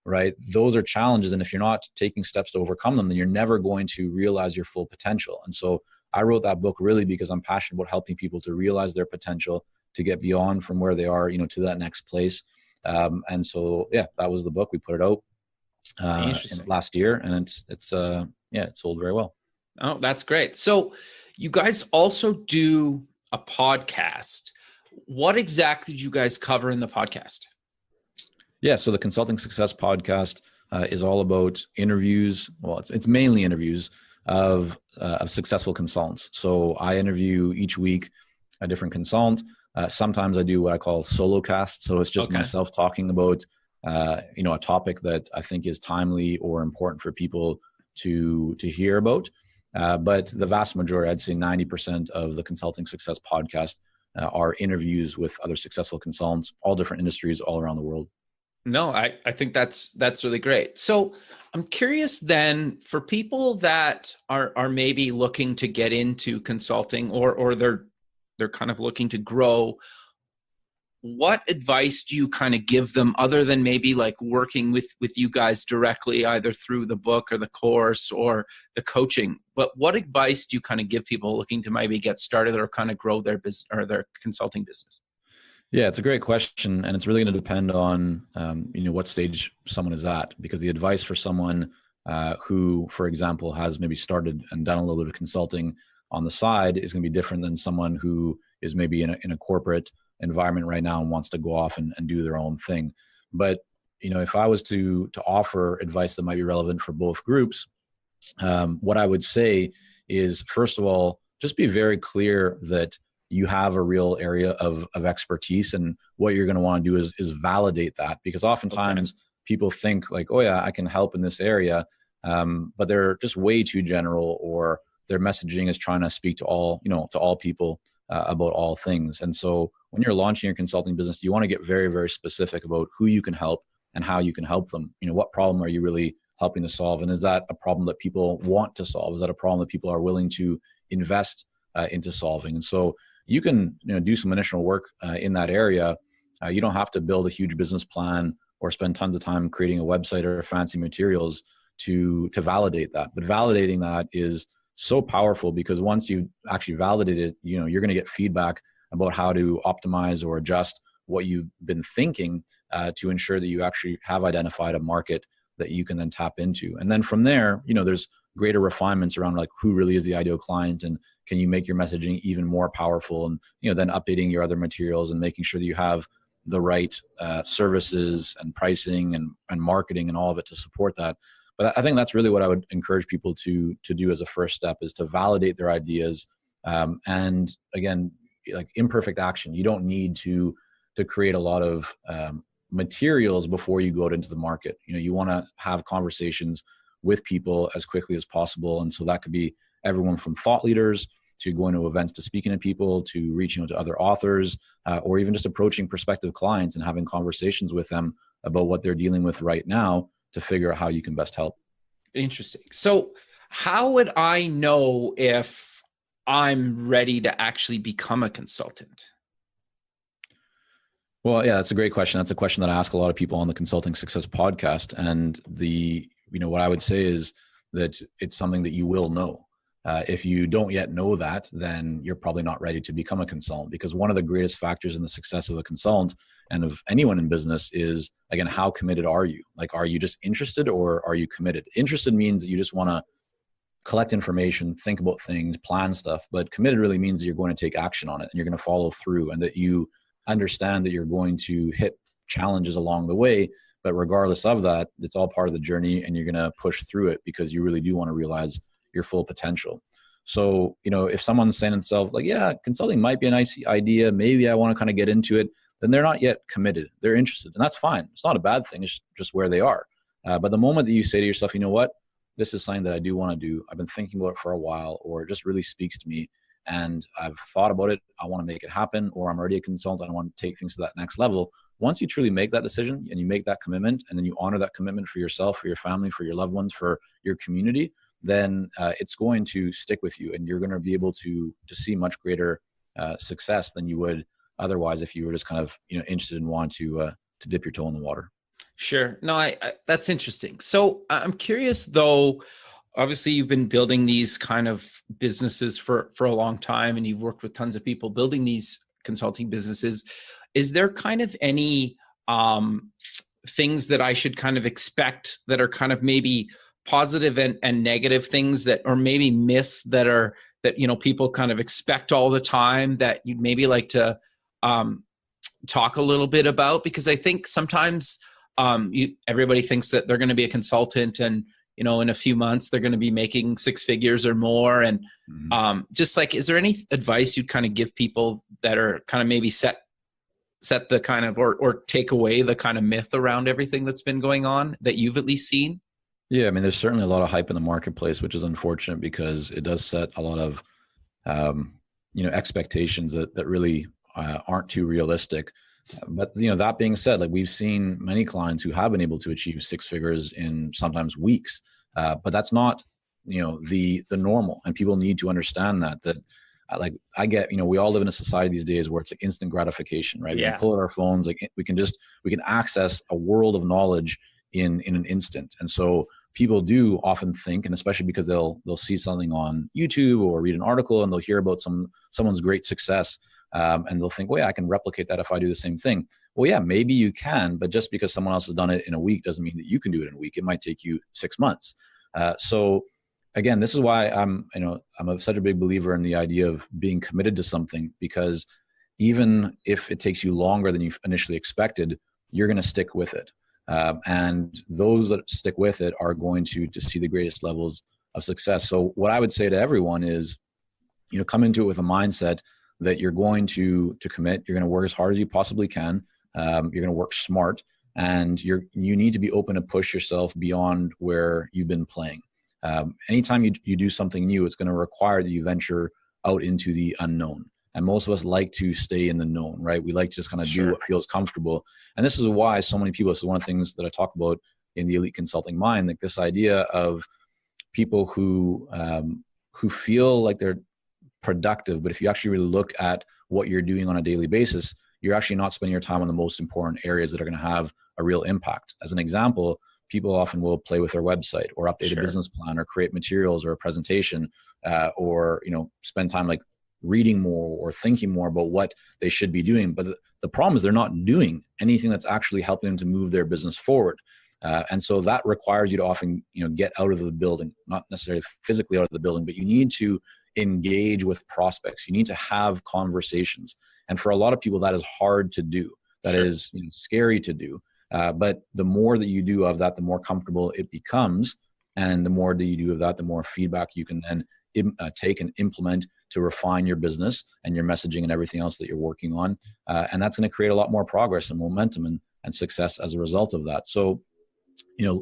right? Those are challenges. And if you're not taking steps to overcome them, then you're never going to realize your full potential. And so I wrote that book really because I'm passionate about helping people to realize their potential, to get beyond from where they are, to that next place. And so, yeah, that was the book. We put it out last year, and it's sold very well. Oh, that's great. So you guys also do a podcast. What exactly did you guys cover in the podcast? Yeah, so the Consulting Success Podcast is all about interviews. Well, it's mainly interviews of successful consultants. So I interview each week a different consultant. Sometimes I do what I call solo cast. So it's just myself talking about, a topic that I think is timely or important for people to hear about. But the vast majority, I'd say 90% of the Consulting Success Podcast are interviews with other successful consultants, all different industries all around the world. No, I think that's really great. So I'm curious then, for people that are maybe looking to get into consulting, or they're kind of looking to grow, what advice do you kind of give them, other than maybe like working with you guys directly, either through the book or the course or the coaching? But what advice do you kind of give people looking to maybe get started or kind of grow their business or their consulting business? Yeah, it's a great question, and it's really going to depend on what stage someone is at, because the advice for someone who, for example, has maybe started and done a little bit of consulting on the side is going to be different than someone who is maybe in a corporate environment right now and wants to go off and do their own thing. But if I was to offer advice that might be relevant for both groups, what I would say is, first of all, just be very clear that you have a real area of expertise, and what you're going to want to do is validate that, because oftentimes people think like, oh yeah, I can help in this area, but they're just way too general, or their messaging is trying to speak to all people about all things. And so when you're launching your consulting business, you want to get very, very specific about who you can help and how you can help them. What problem are you really helping to solve? And is that a problem that people want to solve? Is that a problem that people are willing to invest into solving? And so you can do some initial work in that area. You don't have to build a huge business plan or spend tons of time creating a website or fancy materials to validate that. But validating that is so powerful, because once you actually validate it, you're going to get feedback about how to optimize or adjust what you've been thinking to ensure that you actually have identified a market that you can then tap into. And then from there, there's greater refinements around like who really is the ideal client, and can you make your messaging even more powerful, and then updating your other materials and making sure that you have the right services and pricing and marketing and all of it to support that. But I think that's really what I would encourage people to do as a first step, is to validate their ideas. And again, like imperfect action. You don't need to create a lot of materials before you go out into the market. You want to have conversations with people as quickly as possible. And so that could be everyone from thought leaders to going to events, to speaking to people, to reaching out to other authors, or even just approaching prospective clients and having conversations with them about what they're dealing with right now to figure out how you can best help. Interesting. So how would I know if I'm ready to actually become a consultant? Well, yeah, that's a great question. That's a question that I ask a lot of people on the Consulting Success podcast. And what I would say is that it's something that you will know. If you don't yet know that, then you're probably not ready to become a consultant, because one of the greatest factors in the success of a consultant and of anyone in business is, again, how committed are you? Like, are you just interested, or are you committed? Interested means that you just want to collect information, think about things, plan stuff, but committed really means that you're going to take action on it and you're going to follow through, and that you understand that you're going to hit challenges along the way. But regardless of that, it's all part of the journey, and you're going to push through it because you really do want to realize your full potential. So, if someone's saying to themselves like, yeah, consulting might be a nice idea, maybe I want to kind of get into it, then they're not yet committed. They're interested, and that's fine. It's not a bad thing. It's just where they are. But the moment that you say to yourself, you know what, this is something that I do want to do. I've been thinking about it for a while, or it just really speaks to me, and I've thought about it. I want to make it happen, or I'm already a consultant. I want to take things to that next level. Once you truly make that decision and you make that commitment, and then you honor that commitment for yourself, for your family, for your loved ones, for your community, then it's going to stick with you, and you're going to be able to see much greater success than you would otherwise if you were just kind of interested and want to dip your toe in the water. Sure. No, I that's interesting. So I'm curious though. Obviously, you've been building these kind of businesses for a long time, and you've worked with tons of people building these consulting businesses. Is there kind of any things that I should kind of expect that are kind of maybe positive and negative things that, or maybe myths that people kind of expect all the time that you'd maybe like to talk a little bit about? Because I think sometimes everybody thinks that they're going to be a consultant, and in a few months they're going to be making six figures or more. And just like, is there any advice you'd kind of give people that are kind of maybe set the kind of, or take away the kind of myth around everything that's been going on that you've at least seen? Yeah, I mean, there's certainly a lot of hype in the marketplace, which is unfortunate because it does set a lot of, expectations that really aren't too realistic. But that being said, like, we've seen many clients who have been able to achieve six figures in sometimes weeks, but that's not the normal, and people need to understand that like, I get, we all live in a society these days where it's like instant gratification, right? Yeah. We pull out our phones, like we can access a world of knowledge in an instant. And so people do often think, and especially because they'll see something on YouTube or read an article and they'll hear about someone's great success, and they'll think, well, yeah, I can replicate that if I do the same thing. Well, yeah, maybe you can, but just because someone else has done it in a week doesn't mean that you can do it in a week. It might take you 6 months. So again, this is why I'm such a big believer in the idea of being committed to something, because even if it takes you longer than you initially expected, you're going to stick with it. And those that stick with it are going to see the greatest levels of success. So what I would say to everyone is, come into it with a mindset that you're going to commit. You're going to work as hard as you possibly can. You're going to work smart, and you need to be open to push yourself beyond where you've been playing. Anytime you do something new, it's going to require that you venture out into the unknown. And most of us like to stay in the known, right? We like to just kind of do what feels comfortable. And this is why so many people, this is one of the things that I talk about in the Elite Consulting Mind, like this idea of people who feel like they're productive, but if you actually really look at what you're doing on a daily basis, you're actually not spending your time on the most important areas that are going to have a real impact. As an example, people often will play with their website or update a business plan or create materials or a presentation, or spend time like reading more or thinking more about what they should be doing. But the problem is they're not doing anything that's actually helping them to move their business forward. And so that requires you to often, get out of the building, not necessarily physically out of the building, but you need to engage with prospects. You need to have conversations. And for a lot of people, that is hard to do. That is scary to do. But the more that you do of that, the more comfortable it becomes. And the more that you do of that, the more feedback you can then take and implement to refine your business and your messaging and everything else that you're working on. And that's going to create a lot more progress and momentum and success as a result of that. So,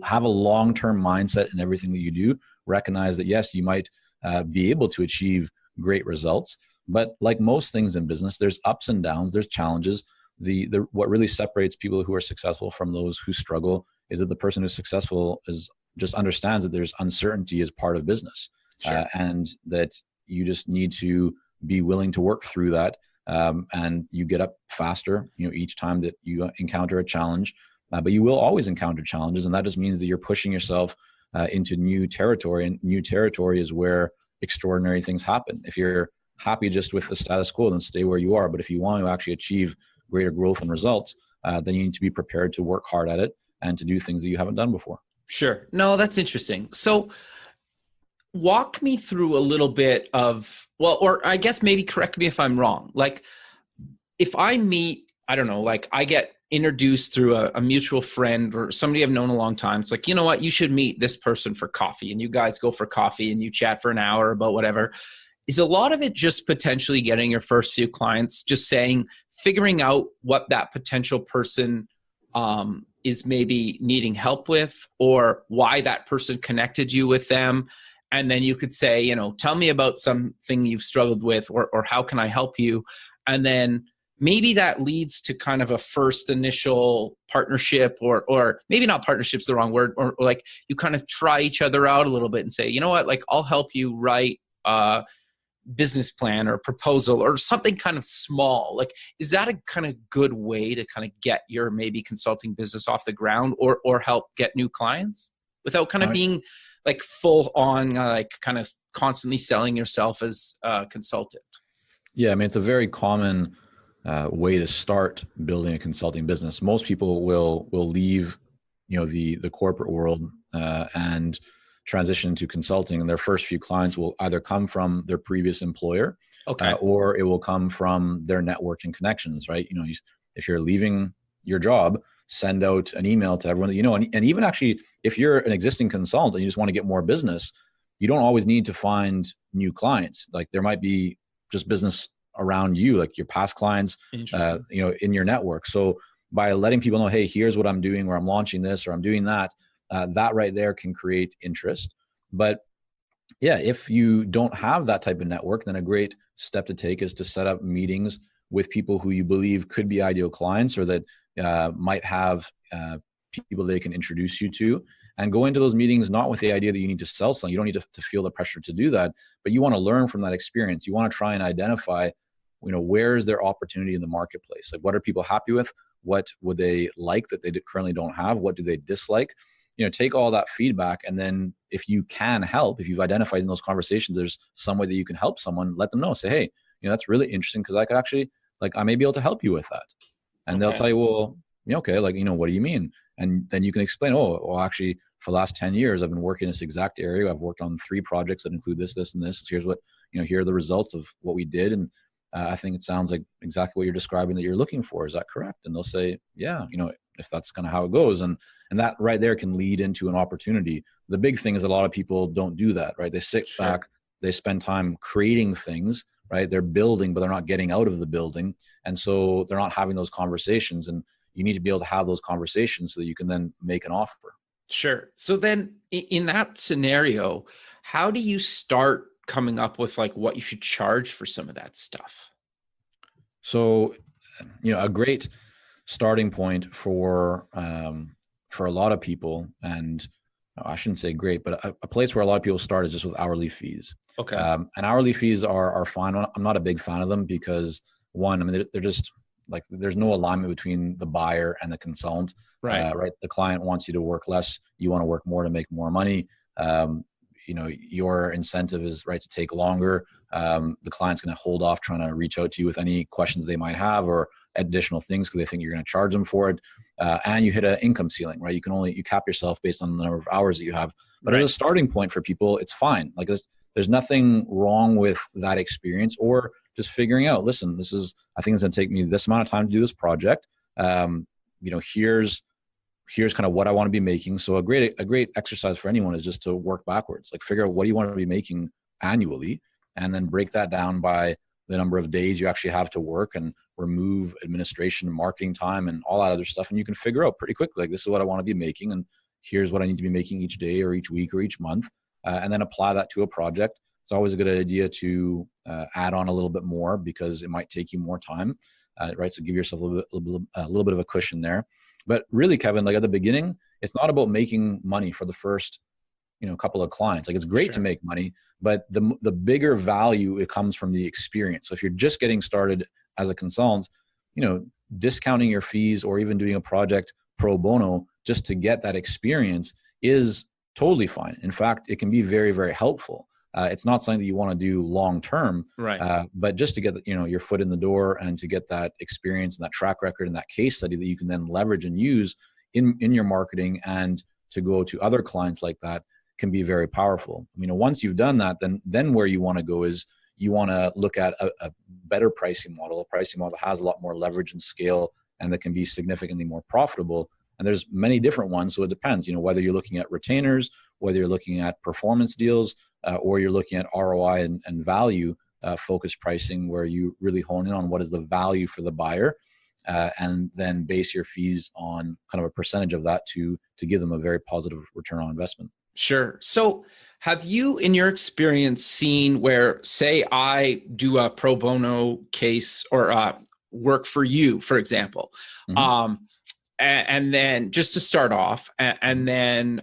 have a long-term mindset in everything that you do. Recognize that, yes, you might be able to achieve great results, but like most things in business, there's ups and downs, there's challenges. What really separates people who are successful from those who struggle is that the person who's successful just understands that there's uncertainty as part of business. And that you just need to be willing to work through that. And you get up faster, each time that you encounter a challenge. But you will always encounter challenges, and that just means that you're pushing yourself into new territory, and new territory is where extraordinary things happen. If you're happy just with the status quo, then stay where you are. But if you want to actually achieve greater growth and results, then you need to be prepared to work hard at it and to do things that you haven't done before. Sure. No, that's interesting. So walk me through a little bit of, or I guess maybe correct me if I'm wrong. Like if I meet, I don't know, like I get introduced through a mutual friend or somebody I've known a long time. It's like, you know what, you should meet this person for coffee, and you guys go for coffee and you chat for an hour about whatever. Is a lot of it just potentially getting your first few clients, just figuring out what that potential person is maybe needing help with, or why that person connected you with them? And then you could say, tell me about something you've struggled with, or how can I help you? And then maybe that leads to kind of a first initial partnership, or maybe not partnership's the wrong word, or like you kind of try each other out a little bit and say, you know what, like I'll help you write a business plan or proposal or something kind of small. Like, is that a kind of good way to kind of get your maybe consulting business off the ground, or help get new clients without kind of being like full on, like kind of constantly selling yourself as a consultant? Yeah. I mean, it's a very common way to start building a consulting business. Most people will leave, the corporate world and transition to consulting, and their first few clients will either come from their previous employer, or it will come from their network and connections, right? If you're leaving your job, send out an email to everyone that you know. And even actually, if you're an existing consultant and you just want to get more business, you don't always need to find new clients. Like there might be just business around you, like your past clients, in your network. So by letting people know, hey, here's what I'm doing, or I'm launching this, or I'm doing that, that right there can create interest. But yeah, if you don't have that type of network, then a great step to take is to set up meetings with people who you believe could be ideal clients, or that might have people they can introduce you to, and go into those meetings not with the idea that you need to sell something. You don't need to feel the pressure to do that, but you want to learn from that experience. You want to try and identify, where is their opportunity in the marketplace? Like, what are people happy with? What would they like that they currently don't have? What do they dislike? Take all that feedback, and then if you can help, if you've identified in those conversations, there's some way that you can help someone, let them know. Say, hey, that's really interesting, because I could actually, I may be able to help you with that. And they'll tell you, well, okay, what do you mean? And then you can explain, well, actually, for the last 10 years, I've been working in this exact area. I've worked on 3 projects that include this, this, and this. Here's what, here are the results of what we did. And I think it sounds like exactly what you're describing that you're looking for. Is that correct? And they'll say, yeah, if that's kind of how it goes. And that right there can lead into an opportunity. The big thing is a lot of people don't do that, right? They sit back, they spend time creating things, right? They're building, but they're not getting out of the building. And so they're not having those conversations. And you need to be able to have those conversations so that you can then make an offer. Sure. So then in that scenario, how do you start coming up with what you should charge for some of that stuff? So, a great starting point for a lot of people, and I shouldn't say great, but a place where a lot of people start is just with hourly fees. Okay. And hourly fees are fine. I'm not a big fan of them because, one, they're just there's no alignment between the buyer and the consultant. Right. Right. The client wants you to work less. You want to work more to make more money. your incentive is right to take longer. The client's going to hold off trying to reach out to you with any questions they might have or additional things because they think you're going to charge them for it. And you hit an income ceiling, right? You cap yourself based on the number of hours that you have. But as a starting point for people, it's fine. Like there's nothing wrong with that experience or just figuring out, listen, I think it's going to take me this amount of time to do this project. Here's kind of what I want to be making. So a great exercise for anyone is just to work backwards, like figure out what do you want to be making annually, and then break that down by the number of days you actually have to work and remove administration and marketing time and all that other stuff. And you can figure out pretty quickly, like, this is what I want to be making. And here's what I need to be making each day or each week or each month. And then apply that to a project. It's always a good idea to add on a little bit more because it might take you more time, right? So give yourself a little bit of a cushion there. But really, Kevin, like at the beginning, it's not about making money for the first, couple of clients. Like it's great to make money, but the bigger value, it comes from the experience. So if you're just getting started as a consultant, discounting your fees or even doing a project pro bono just to get that experience is totally fine. In fact, it can be very, very helpful. It's not something that you want to do long term, right? But just to get your foot in the door and to get that experience and that track record and that case study that you can then leverage and use in your marketing and to go to other clients like that can be very powerful. Once you've done that, then where you want to go is you want to look at a better pricing model, a pricing model that has a lot more leverage and scale and that can be significantly more profitable. And there's many different ones. So it depends, whether you're looking at retainers, whether you're looking at performance deals, or you're looking at ROI and value focused pricing, where you really hone in on what is the value for the buyer, and then base your fees on kind of a percentage of that to give them a very positive return on investment. Sure. So have you, in your experience, seen where, say, I do a pro bono case or work for you, for example, and then just to start off, and then,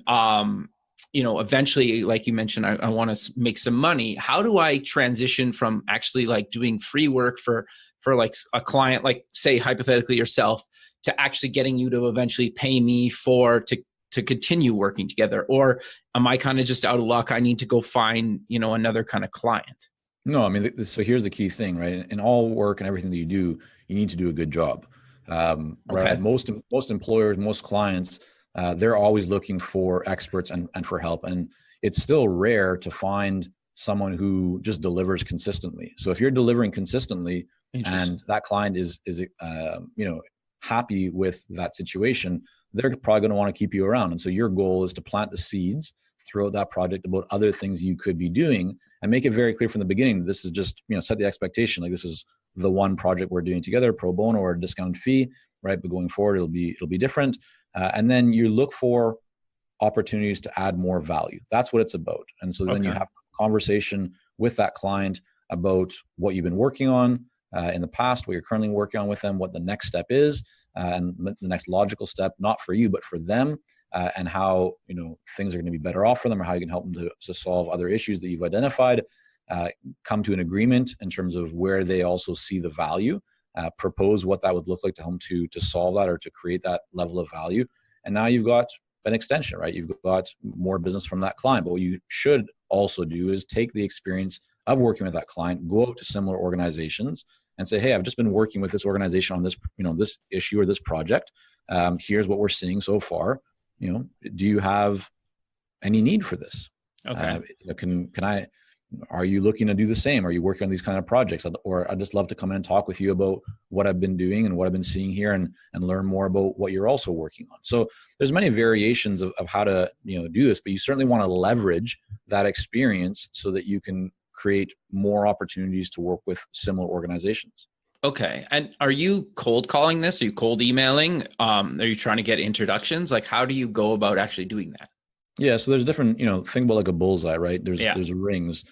eventually, like you mentioned, I want to make some money. How do I transition from actually like doing free work for like a client, like say hypothetically yourself, to actually getting you to eventually pay me to continue working together? Or am I kind of just out of luck? I need to go find, another kind of client. No, so here's the key thing, right? In all work and everything that you do, you need to do a good job. Right? Most employers, most clients, they're always looking for experts and for help. And it's still rare to find someone who just delivers consistently. So if you're delivering consistently and that client is happy with that situation, they're probably going to want to keep you around. And so your goal is to plant the seeds throughout that project about other things you could be doing and make it very clear from the beginning. This is just, set the expectation. Like this is the one project we're doing together, pro bono or a discounted fee, right? But going forward, it'll be different. And then you look for opportunities to add more value. That's what it's about. And so then you have a conversation with that client about what you've been working on in the past, what you're currently working on with them, what the next step is, and the next logical step, not for you, but for them, and how things are going to be better off for them, or how you can help them to solve other issues that you've identified. Come to an agreement in terms of where they also see the value. Propose what that would look like to them to solve that or to create that level of value. And now you've got an extension, right? You've got more business from that client. But what you should also do is take the experience of working with that client, go out to similar organizations and say, hey, I've just been working with this organization on this, this issue or this project. Here's what we're seeing so far. Do you have any need for this? Are you looking to do the same? Are you working on these kind of projects? Or I'd just love to come in and talk with you about what I've been doing and what I've been seeing here and learn more about what you're also working on. So there's many variations of how to, do this, but you certainly want to leverage that experience so that you can create more opportunities to work with similar organizations. Okay. And are you cold calling this? Are you cold emailing? Are you trying to get introductions? Like, how do you go about actually doing that? Yeah. So there's different, think about like a bullseye, right? There's rings.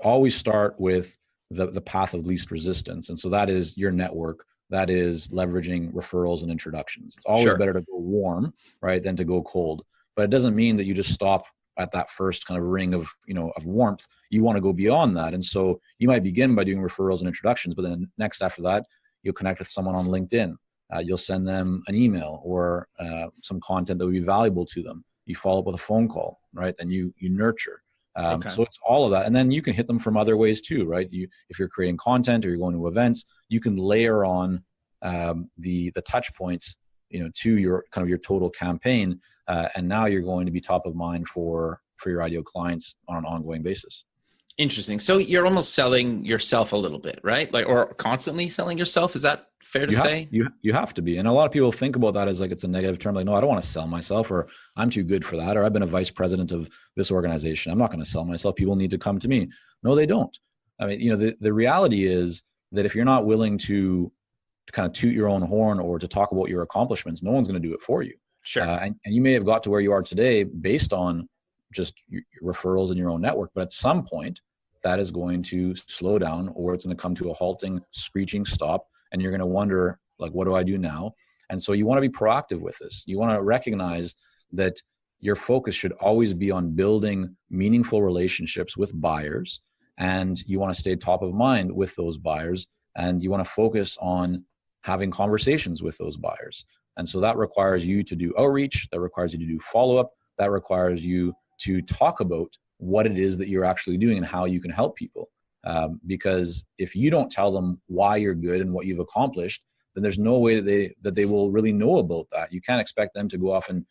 Always start with the path of least resistance. And so that is your network. That is leveraging referrals and introductions. It's always better to go warm, right, than to go cold. But it doesn't mean that you just stop at that first kind of ring of, of warmth. You want to go beyond that. And so you might begin by doing referrals and introductions, but then next after that, you'll connect with someone on LinkedIn. You'll send them an email or some content that would be valuable to them. You follow up with a phone call, right? Then you nurture. So it's all of that. And then you can hit them from other ways too, right? If you're creating content or you're going to events, you can layer on the touch points, to your kind of your total campaign. And now you're going to be top of mind for your ideal clients on an ongoing basis. Interesting. So you're almost selling yourself a little bit, right? Or constantly selling yourself. Is that fair to say? You have to be. And a lot of people think about that as like it's a negative term. Like, no, I don't want to sell myself, or I'm too good for that, or I've been a vice president of this organization, I'm not going to sell myself. People need to come to me. No, they don't. I mean, the reality is that if you're not willing to kind of toot your own horn or to talk about your accomplishments, no one's going to do it for you. Sure. And you may have got to where you are today based on just your referrals in your own network, but at some point that is going to slow down, or it's going to come to a halting, screeching stop. And you're going to wonder, like, what do I do now? And so you want to be proactive with this. You want to recognize that your focus should always be on building meaningful relationships with buyers. And you want to stay top of mind with those buyers. And you want to focus on having conversations with those buyers. And so that requires you to do outreach. That requires you to do follow-up. That requires you to talk about what it is that you're actually doing and how you can help people. Because if you don't tell them why you're good and what you've accomplished, then there's no way that they will really know about that. You can't expect them to go off and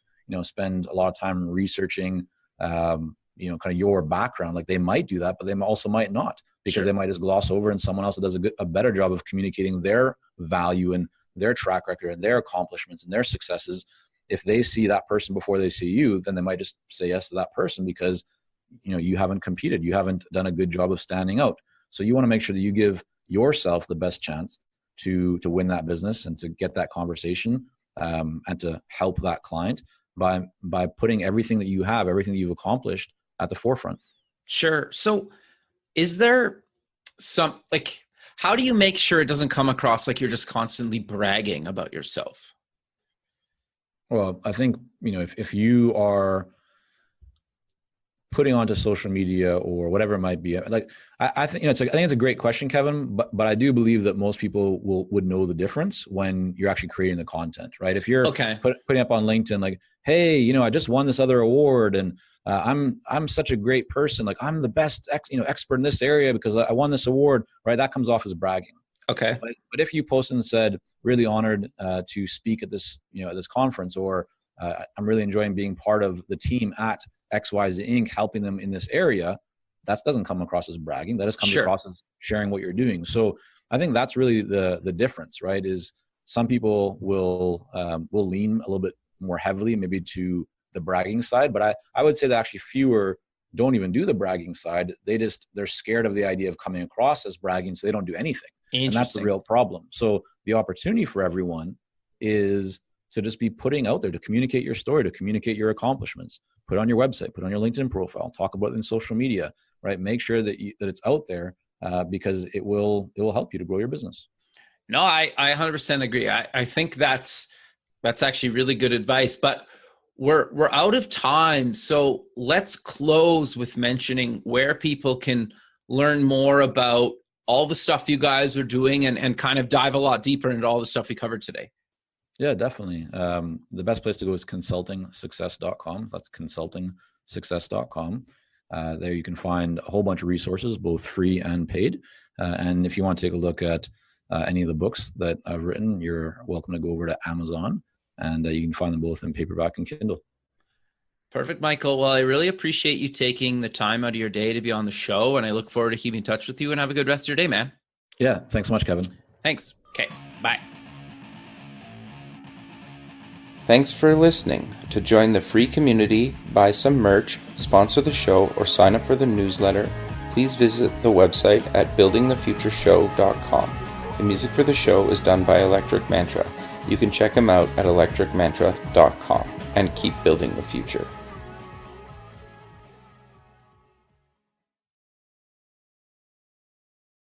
spend a lot of time researching kind of your background. Like, they might do that, but they also might not, because Sure. they might just gloss over, and someone else that does a better job of communicating their value and their track record and their accomplishments and their successes. If they see that person before they see you, then they might just say yes to that person because you haven't competed. You haven't done a good job of standing out. So you want to make sure that you give yourself the best chance to win that business and to get that conversation and to help that client by putting everything that you have, everything that you've accomplished at the forefront. Sure. So is there how do you make sure it doesn't come across like you're just constantly bragging about yourself? Well, I think, if you are putting onto social media or whatever it might be, like, I think, I think it's a great question, Kevin, but I do believe that most people would know the difference when you're actually creating the content, right? If you're putting up on LinkedIn, like, hey, I just won this other award, and I'm such a great person. Like, I'm the best expert in this area because I won this award, right? That comes off as bragging. Okay. But if you posted and said, really honored to speak at this, at this conference, or I'm really enjoying being part of the team at XYZ Inc., helping them in this area, that doesn't come across as bragging. That just comes across as sharing what you're doing. So I think that's really the difference, right? Is some people will lean a little bit more heavily maybe to the bragging side, but I would say that actually fewer don't even do the bragging side. They're scared of the idea of coming across as bragging, so they don't do anything. And that's the real problem. So the opportunity for everyone is to just be putting out there, to communicate your story, to communicate your accomplishments, put it on your website, put it on your LinkedIn profile, talk about it in social media, right? Make sure that it's out there because it will help you to grow your business. No, I 100% agree. I think that's actually really good advice, but we're out of time. So let's close with mentioning where people can learn more about all the stuff you guys are doing and kind of dive a lot deeper into all the stuff we covered today. Yeah, definitely. The best place to go is consultingsuccess.com. That's consultingsuccess.com. There you can find a whole bunch of resources, both free and paid. And if you want to take a look at any of the books that I've written, you're welcome to go over to Amazon, and you can find them both in paperback and Kindle. Perfect, Michael. Well, I really appreciate you taking the time out of your day to be on the show, and I look forward to keeping in touch with you, and have a good rest of your day, man. Yeah, thanks so much, Kevin. Thanks. Okay, bye. Thanks for listening. To join the free community, buy some merch, sponsor the show, or sign up for the newsletter, please visit the website at buildingthefutureshow.com. The music for the show is done by Electric Mantra. You can check him out at electricmantra.com and keep building the future.